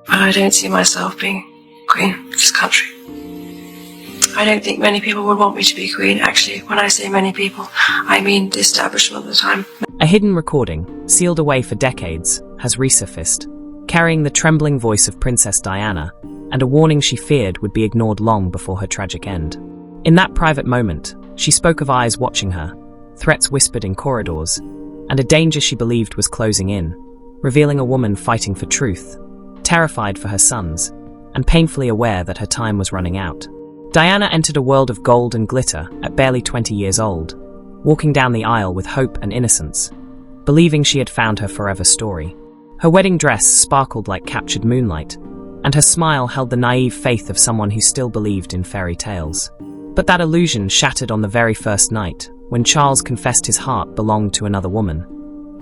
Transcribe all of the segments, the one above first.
I don't see myself being queen of this country. I don't think many people would want me to be queen. Actually, when I say many people, I mean the establishment at the time. A hidden recording, sealed away for decades, has resurfaced, carrying the trembling voice of Princess Diana, and a warning she feared would be ignored long before her tragic end. In that private moment, she spoke of eyes watching her, threats whispered in corridors, and a danger she believed was closing in, revealing a woman fighting for truth, terrified for her sons, and painfully aware that her time was running out. Diana entered a world of gold and glitter at barely 20 years old, walking down the aisle with hope and innocence, believing she had found her forever story. Her wedding dress sparkled like captured moonlight, and her smile held the naive faith of someone who still believed in fairy tales. But that illusion shattered on the very first night, when Charles confessed his heart belonged to another woman,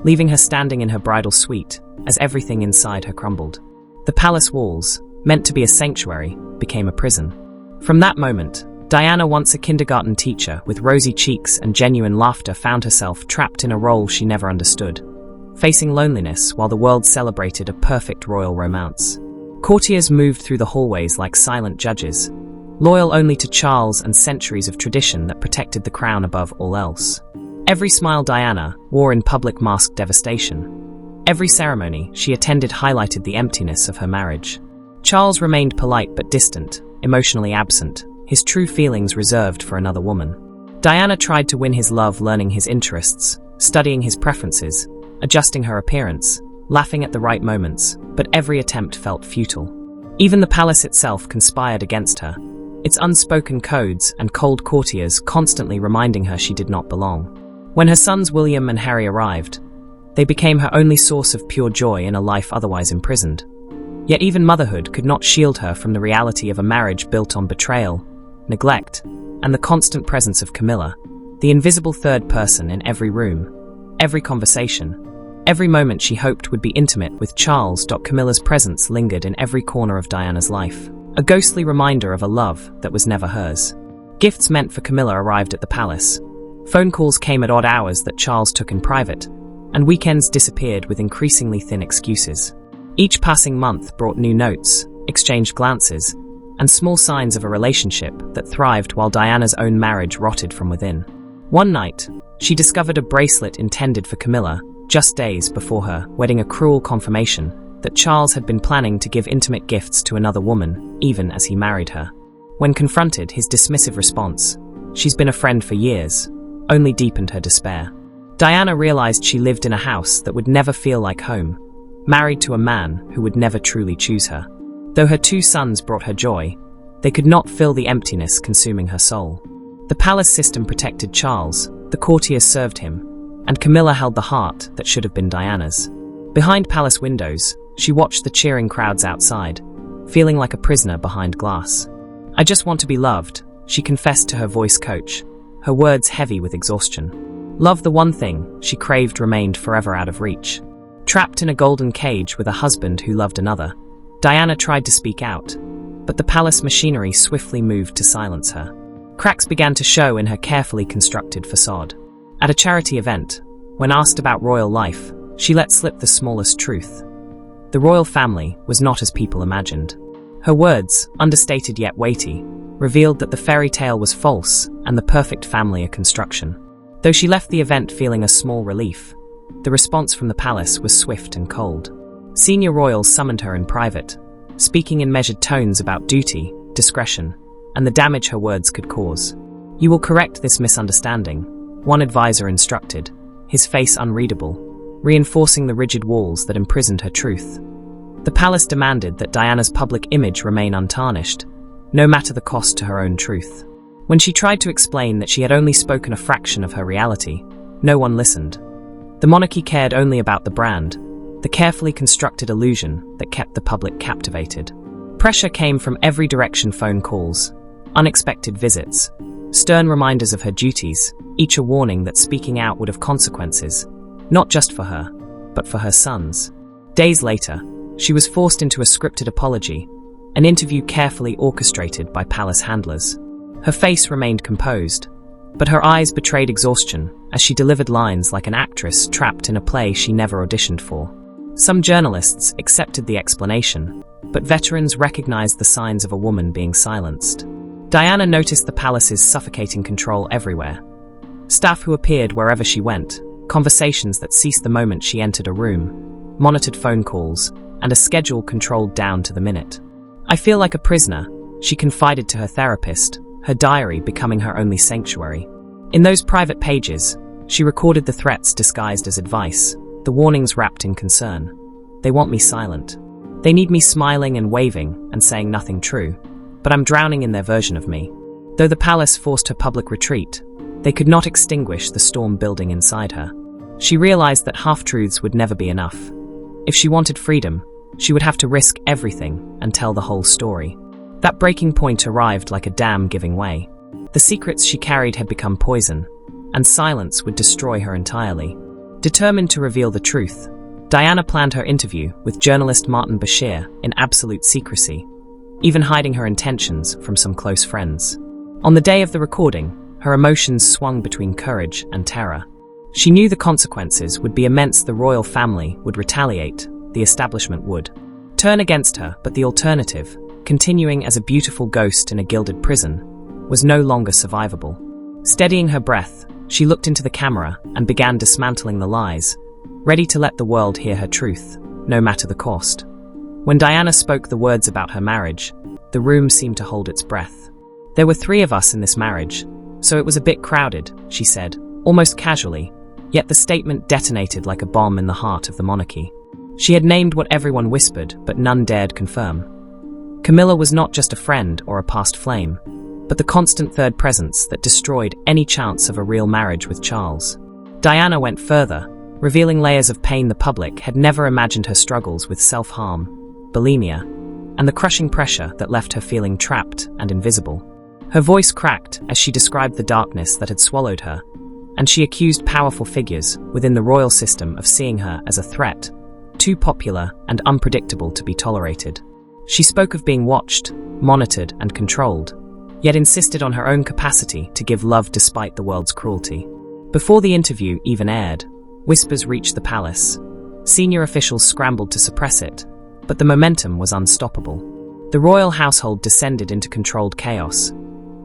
leaving her standing in her bridal suite as everything inside her crumbled. The palace walls, meant to be a sanctuary, became a prison. From that moment, Diana, once a kindergarten teacher with rosy cheeks and genuine laughter, found herself trapped in a role she never understood, facing loneliness while the world celebrated a perfect royal romance. Courtiers moved through the hallways like silent judges, loyal only to Charles and centuries of tradition that protected the crown above all else. Every smile Diana wore in public masked devastation. Every ceremony she attended highlighted the emptiness of her marriage. Charles remained polite but distant, emotionally absent, his true feelings reserved for another woman. Diana tried to win his love, learning his interests, studying his preferences, adjusting her appearance, laughing at the right moments, but every attempt felt futile. Even the palace itself conspired against her, its unspoken codes and cold courtiers constantly reminding her she did not belong. When her sons William and Harry arrived, they became her only source of pure joy in a life otherwise imprisoned. Yet even motherhood could not shield her from the reality of a marriage built on betrayal, neglect, and the constant presence of Camilla, the invisible third person in every room, every conversation, every moment she hoped would be intimate with Charles. Camilla's presence lingered in every corner of Diana's life, a ghostly reminder of a love that was never hers. Gifts meant for Camilla arrived at the palace. Phone calls came at odd hours that Charles took in private, and weekends disappeared with increasingly thin excuses. Each passing month brought new notes, exchanged glances, and small signs of a relationship that thrived while Diana's own marriage rotted from within. One night, she discovered a bracelet intended for Camilla, just days before her wedding, a cruel confirmation that Charles had been planning to give intimate gifts to another woman, even as he married her. When confronted, his dismissive response, "She's been a friend for years," only deepened her despair. Diana realized she lived in a house that would never feel like home, married to a man who would never truly choose her. Though her two sons brought her joy, they could not fill the emptiness consuming her soul. The palace system protected Charles, the courtiers served him, and Camilla held the heart that should have been Diana's. Behind palace windows, she watched the cheering crowds outside, feeling like a prisoner behind glass. "I just want to be loved," she confessed to her voice coach, her words heavy with exhaustion. Love, the one thing she craved, remained forever out of reach. Trapped in a golden cage with a husband who loved another, Diana tried to speak out, but the palace machinery swiftly moved to silence her. Cracks began to show in her carefully constructed facade. At a charity event, when asked about royal life, she let slip the smallest truth. The royal family was not as people imagined. Her words, understated yet weighty, revealed that the fairy tale was false and the perfect family a construction. Though she left the event feeling a small relief, the response from the palace was swift and cold. Senior royals summoned her in private, speaking in measured tones about duty, discretion, and the damage her words could cause. "You will correct this misunderstanding," one advisor instructed, his face unreadable, reinforcing the rigid walls that imprisoned her truth. The palace demanded that Diana's public image remain untarnished, no matter the cost to her own truth. When she tried to explain that she had only spoken a fraction of her reality, no one listened. The monarchy cared only about the brand, the carefully constructed illusion that kept the public captivated. Pressure came from every direction: phone calls, unexpected visits, stern reminders of her duties, each a warning that speaking out would have consequences, not just for her, but for her sons. Days later, she was forced into a scripted apology, an interview carefully orchestrated by palace handlers. Her face remained composed, but her eyes betrayed exhaustion as she delivered lines like an actress trapped in a play she never auditioned for. Some journalists accepted the explanation, but veterans recognized the signs of a woman being silenced. Diana noticed the palace's suffocating control everywhere. Staff who appeared wherever she went, conversations that ceased the moment she entered a room, monitored phone calls, and a schedule controlled down to the minute. "I feel like a prisoner," she confided to her therapist, her diary becoming her only sanctuary. In those private pages, she recorded the threats disguised as advice, the warnings wrapped in concern. "They want me silent. They need me smiling and waving and saying nothing true, but I'm drowning in their version of me." Though the palace forced her public retreat, they could not extinguish the storm building inside her. She realized that half-truths would never be enough. If she wanted freedom, she would have to risk everything and tell the whole story. That breaking point arrived like a dam giving way. The secrets she carried had become poison, and silence would destroy her entirely. Determined to reveal the truth, Diana planned her interview with journalist Martin Bashir in absolute secrecy, even hiding her intentions from some close friends. On the day of the recording, her emotions swung between courage and terror. She knew the consequences would be immense. The royal family would retaliate, the establishment would turn against her, but the alternative, continuing as a beautiful ghost in a gilded prison, was no longer survivable. Steadying her breath, she looked into the camera and began dismantling the lies, ready to let the world hear her truth, no matter the cost. When Diana spoke the words about her marriage, the room seemed to hold its breath. "There were 3 of us in this marriage, so it was a bit crowded," she said, almost casually, yet the statement detonated like a bomb in the heart of the monarchy. She had named what everyone whispered, but none dared confirm. Camilla was not just a friend or a past flame, but the constant third presence that destroyed any chance of a real marriage with Charles. Diana went further, revealing layers of pain the public had never imagined: her struggles with self-harm, bulimia, and the crushing pressure that left her feeling trapped and invisible. Her voice cracked as she described the darkness that had swallowed her, and she accused powerful figures within the royal system of seeing her as a threat, too popular and unpredictable to be tolerated. She spoke of being watched, monitored, and controlled, yet insisted on her own capacity to give love despite the world's cruelty. Before the interview even aired, whispers reached the palace. Senior officials scrambled to suppress it, but the momentum was unstoppable. The royal household descended into controlled chaos.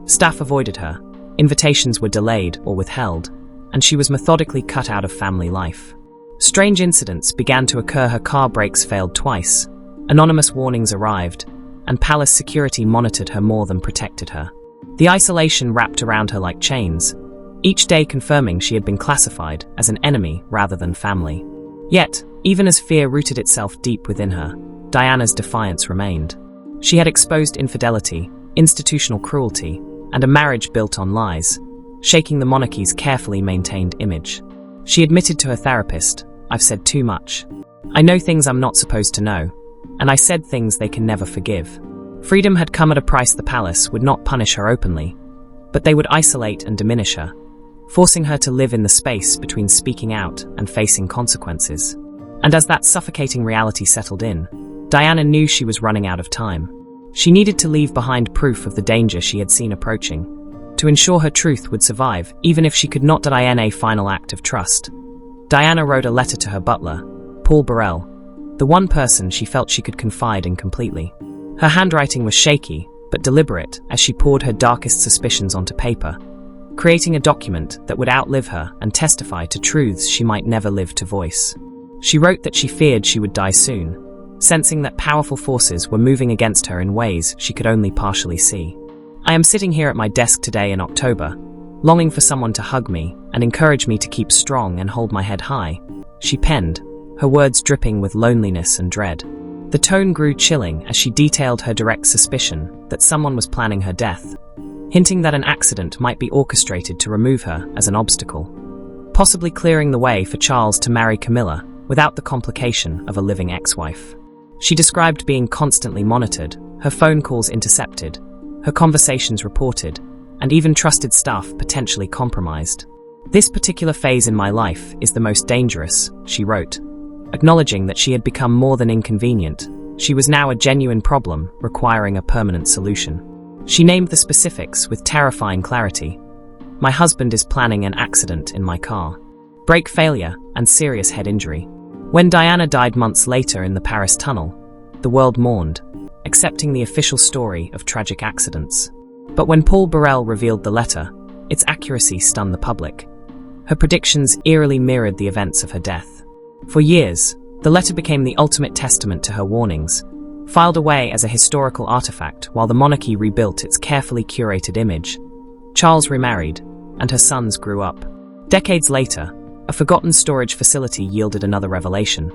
Staff avoided her, invitations were delayed or withheld, and she was methodically cut out of family life. Strange incidents began to occur. Her car brakes failed twice, anonymous warnings arrived, and palace security monitored her more than protected her. The isolation wrapped around her like chains, each day confirming she had been classified as an enemy rather than family. Yet, even as fear rooted itself deep within her, Diana's defiance remained. She had exposed infidelity, institutional cruelty, and a marriage built on lies, shaking the monarchy's carefully maintained image. She admitted to her therapist, "I've said too much. I know things I'm not supposed to know, and I said things they can never forgive." Freedom had come at a price. The palace would not punish her openly, but they would isolate and diminish her, forcing her to live in the space between speaking out and facing consequences. And as that suffocating reality settled in, Diana knew she was running out of time. She needed to leave behind proof of the danger she had seen approaching, to ensure her truth would survive, even if she could not. In a final act of trust, Diana wrote a letter to her butler, Paul Burrell, the one person she felt she could confide in completely. Her handwriting was shaky, but deliberate as she poured her darkest suspicions onto paper, creating a document that would outlive her and testify to truths she might never live to voice. She wrote that she feared she would die soon, sensing that powerful forces were moving against her in ways she could only partially see. "I am sitting here at my desk today in October, longing for someone to hug me and encourage me to keep strong and hold my head high," she penned, her words dripping with loneliness and dread. The tone grew chilling as she detailed her direct suspicion that someone was planning her death, hinting that an accident might be orchestrated to remove her as an obstacle, possibly clearing the way for Charles to marry Camilla without the complication of a living ex-wife. She described being constantly monitored, her phone calls intercepted, her conversations reported, and even trusted staff potentially compromised. "This particular phase in my life is the most dangerous," she wrote. Acknowledging that she had become more than inconvenient, she was now a genuine problem requiring a permanent solution. She named the specifics with terrifying clarity. "My husband is planning an accident in my car. Brake failure and serious head injury." When Diana died months later in the Paris tunnel, the world mourned, accepting the official story of tragic accidents. But when Paul Burrell revealed the letter, its accuracy stunned the public. Her predictions eerily mirrored the events of her death. For years, the letter became the ultimate testament to her warnings, filed away as a historical artifact while the monarchy rebuilt its carefully curated image. Charles remarried, and her sons grew up. Decades later, a forgotten storage facility yielded another revelation.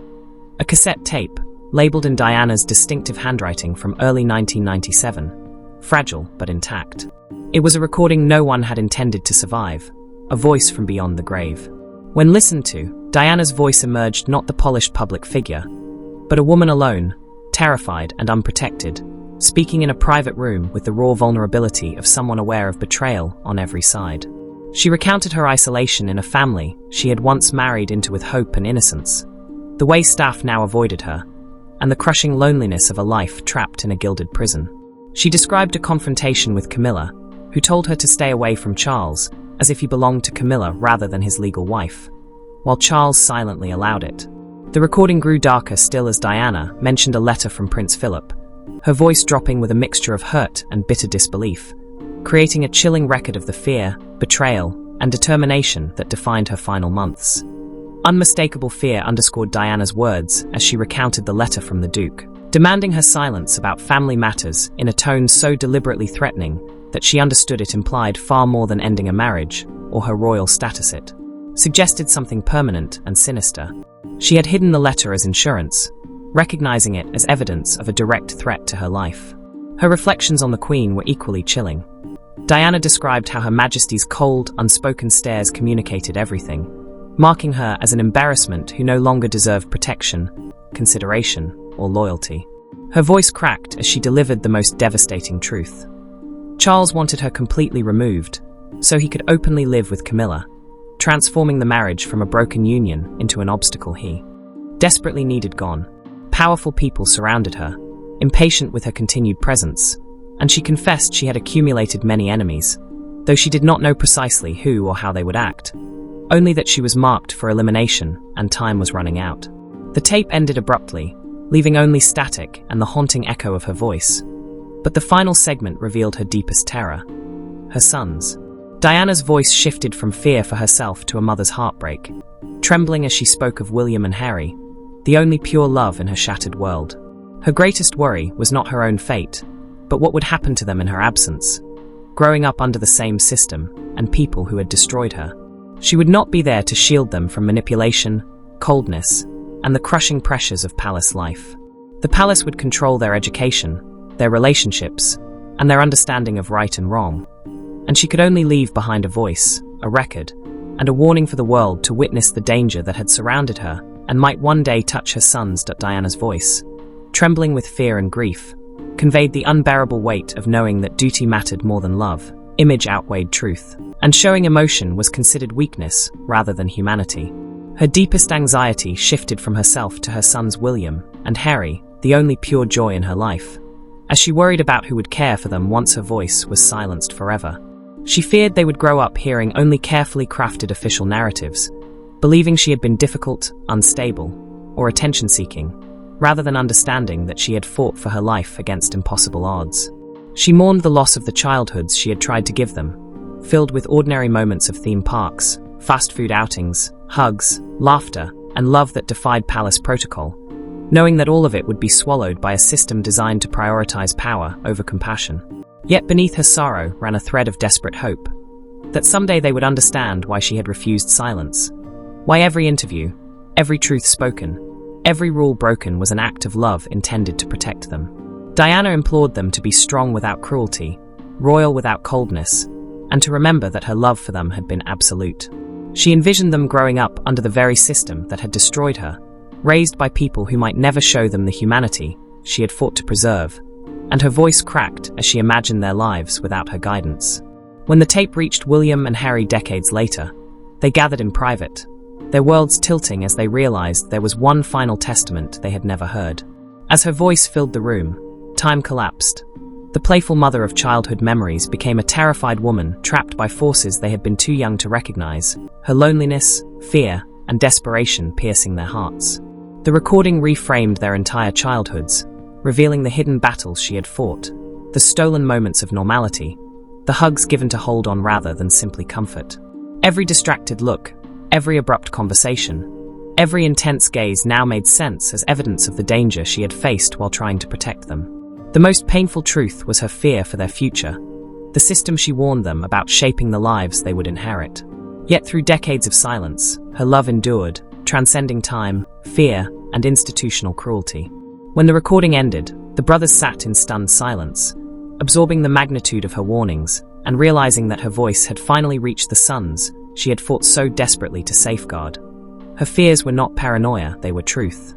A cassette tape, labeled in Diana's distinctive handwriting from early 1997, fragile but intact. It was a recording no one had intended to survive, a voice from beyond the grave. When listened to, Diana's voice emerged not the polished public figure, but a woman alone, terrified and unprotected, speaking in a private room with the raw vulnerability of someone aware of betrayal on every side. She recounted her isolation in a family she had once married into with hope and innocence, the way staff now avoided her, and the crushing loneliness of a life trapped in a gilded prison. She described a confrontation with Camilla, who told her to stay away from Charles, as if he belonged to Camilla rather than his legal wife, while Charles silently allowed it. The recording grew darker still as Diana mentioned a letter from Prince Philip, her voice dropping with a mixture of hurt and bitter disbelief, creating a chilling record of the fear, betrayal, and determination that defined her final months. Unmistakable fear underscored Diana's words as she recounted the letter from the Duke, demanding her silence about family matters in a tone so deliberately threatening that she understood it implied far more than ending a marriage or her royal status. It suggested something permanent and sinister. She had hidden the letter as insurance, recognizing it as evidence of a direct threat to her life. Her reflections on the Queen were equally chilling. Diana described how Her Majesty's cold, unspoken stares communicated everything, marking her as an embarrassment who no longer deserved protection, consideration, or loyalty. Her voice cracked as she delivered the most devastating truth. Charles wanted her completely removed, so he could openly live with Camilla, transforming the marriage from a broken union into an obstacle he desperately needed gone. Powerful people surrounded her, impatient with her continued presence, and she confessed she had accumulated many enemies, though she did not know precisely who or how they would act, only that she was marked for elimination and time was running out. The tape ended abruptly, leaving only static and the haunting echo of her voice. But the final segment revealed her deepest terror: her sons. Diana's voice shifted from fear for herself to a mother's heartbreak, trembling as she spoke of William and Harry, the only pure love in her shattered world. Her greatest worry was not her own fate, but what would happen to them in her absence, growing up under the same system and people who had destroyed her. She would not be there to shield them from manipulation, coldness, and the crushing pressures of palace life. The palace would control their education, their relationships, and their understanding of right and wrong. And she could only leave behind a voice, a record, and a warning for the world to witness the danger that had surrounded her and might one day touch her sons. Diana's voice, trembling with fear and grief, conveyed the unbearable weight of knowing that duty mattered more than love, image outweighed truth, and showing emotion was considered weakness rather than humanity. Her deepest anxiety shifted from herself to her sons William and Harry, the only pure joy in her life, as she worried about who would care for them once her voice was silenced forever. She feared they would grow up hearing only carefully crafted official narratives, believing she had been difficult, unstable, or attention-seeking, rather than understanding that she had fought for her life against impossible odds. She mourned the loss of the childhoods she had tried to give them, filled with ordinary moments of theme parks, fast food outings, hugs, laughter, and love that defied palace protocol, knowing that all of it would be swallowed by a system designed to prioritize power over compassion. Yet beneath her sorrow ran a thread of desperate hope, that someday they would understand why she had refused silence, why every interview, every truth spoken, every rule broken was an act of love intended to protect them. Diana implored them to be strong without cruelty, royal without coldness, and to remember that her love for them had been absolute. She envisioned them growing up under the very system that had destroyed her, raised by people who might never show them the humanity she had fought to preserve, and her voice cracked as she imagined their lives without her guidance. When the tape reached William and Harry decades later, they gathered in private, their worlds tilting as they realized there was one final testament they had never heard. As her voice filled the room, time collapsed. The playful mother of childhood memories became a terrified woman trapped by forces they had been too young to recognize, her loneliness, fear, and desperation piercing their hearts. The recording reframed their entire childhoods, revealing the hidden battles she had fought, the stolen moments of normality, the hugs given to hold on rather than simply comfort. Every distracted look, every abrupt conversation, every intense gaze now made sense as evidence of the danger she had faced while trying to protect them. The most painful truth was her fear for their future, the system she warned them about shaping the lives they would inherit. Yet through decades of silence, her love endured, transcending time, fear, and institutional cruelty. When the recording ended, the brothers sat in stunned silence, absorbing the magnitude of her warnings and realizing that her voice had finally reached the sons she had fought so desperately to safeguard. Her fears were not paranoia, they were truth.